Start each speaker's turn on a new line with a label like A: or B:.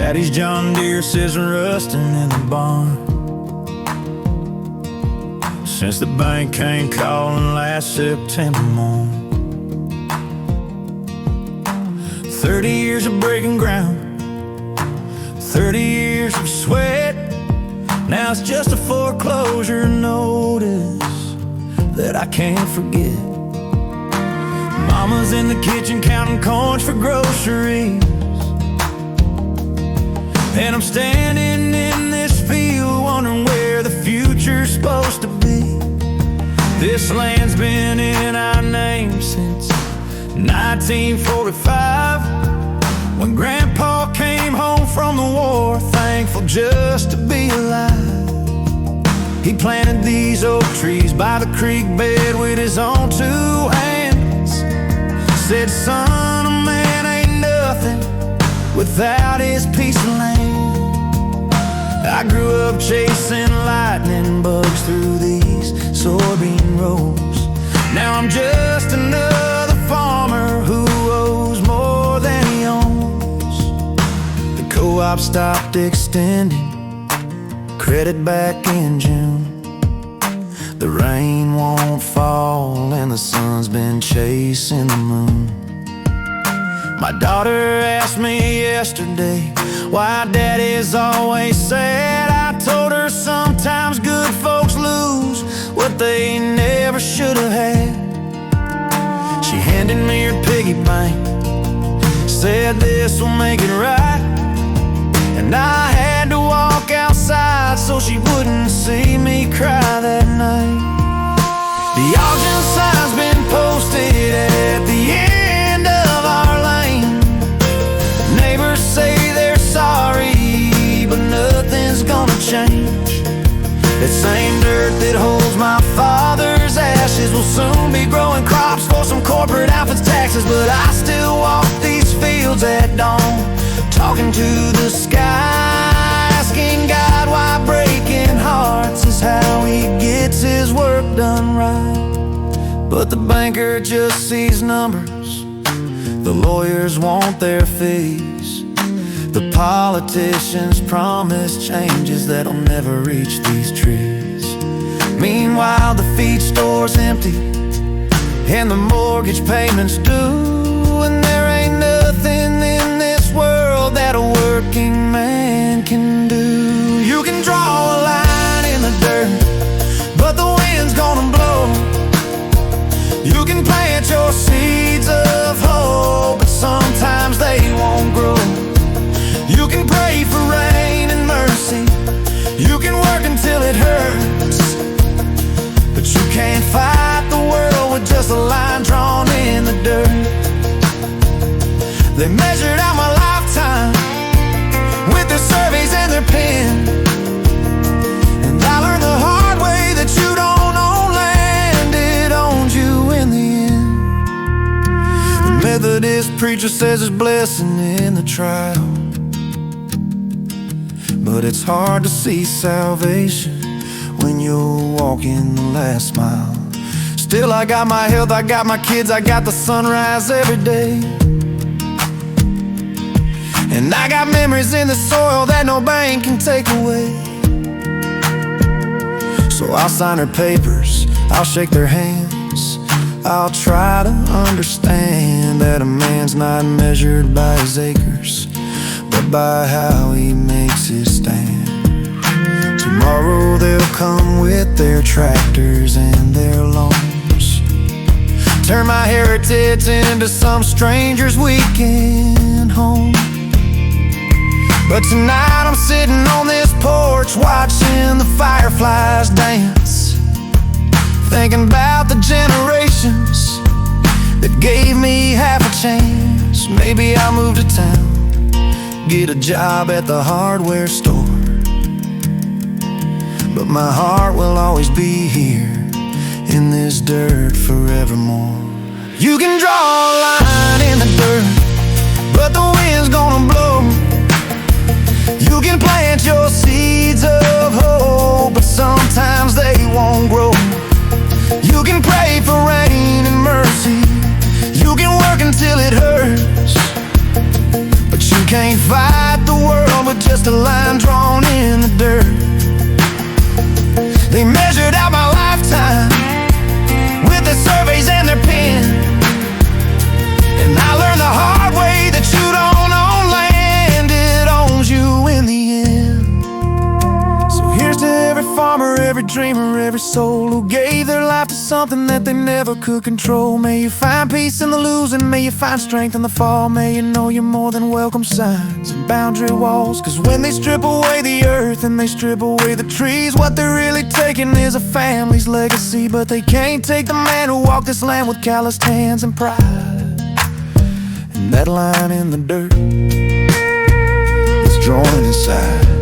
A: Daddy's John Deere says rusting in the barn. Since the bank came calling last September morn. 30 years of breaking ground, 30 years of sweat. Now it's just a foreclosure notice that I can't forget. Mama's in the kitchen counting coins for groceries, and I'm standing in this field wondering where the future's supposed to be. This land's been in our name since 1945, when Grandpa came home from the war, thankful just to be alive. He planted these oak trees by the creek bed with his own two hands. Said, son, a man ain't nothing without his piece of land. I grew up chasing lightning bugs through these soybean rows. Now I'm just another farmer who owes more than he owns. The co-op stopped extending credit back in June. The rain won't fall and the sun's been chasing the moon. My daughter asked me yesterday why Daddy's always sad. I told her sometimes good folks lose what they never should have had. She handed me her piggy bank, said this will make it right, and I had to walk outside so she wouldn't see me cry that night. The auction sign's been posted at the end of our lane. Neighbors say they're sorry, but nothing's gonna change. That same dirt that holds my father's ashes will soon be growing crops for some corporate outfits' taxes. But I still walk these fields at dawn, talking to the sky, asking God why breaking hearts is how he gets his work done right. But the banker just sees numbers, the lawyers want their fees, the politicians promise changes that'll never reach these trees. Meanwhile, the feed store's empty and the mortgage payments due, and there ain't nothing in this world that a working man can do. You can draw a line in the dirt, but the wind's gonna blow. You can plant your seeds of hope, but sometimes they won't grow. You can pray for rain and mercy, you can work until it hurts, but you can't fight the world with just a line drawn in the dirt. They measured out my lifetime with their surveys and their pen, and I learned the hard way that you don't own land, it owns you in the end. The Methodist preacher says there's blessing in the trial, but it's hard to see salvation when you're walking the last mile. Still, I got my health, I got my kids, I got the sunrise every day, and I got memories in the soil that no bank can take away. So I'll sign her papers, I'll shake their hands, I'll try to understand that a man's not measured by his acres, but by how he makes his stand. Tomorrow they'll come with their tractors and their loans, turn my heritage into some stranger's weekend home. But tonight I'm sitting on this porch watching the fireflies dance, thinking about the generations that gave me half a chance. Maybe I'll move to town, get a job at the hardware store, but my heart will always be here in this dirt forevermore. You can draw a line in the dirt, but the wind's gonna blow. You can plant your seeds of hope, but sometimes they won't grow. You can pray for rain and mercy, you can work until it hurts, but you can't fight the world every dreamer, every soul who gave their life to something that they never could control. May you find peace in the losing, may you find strength in the fall. May you know you're more than welcome signs and boundary walls. Cause when they strip away the earth and they strip away the trees, what they're really taking is a family's legacy. But they can't take the man who walked this land with calloused hands and pride. And that line in the dirt is drawn inside.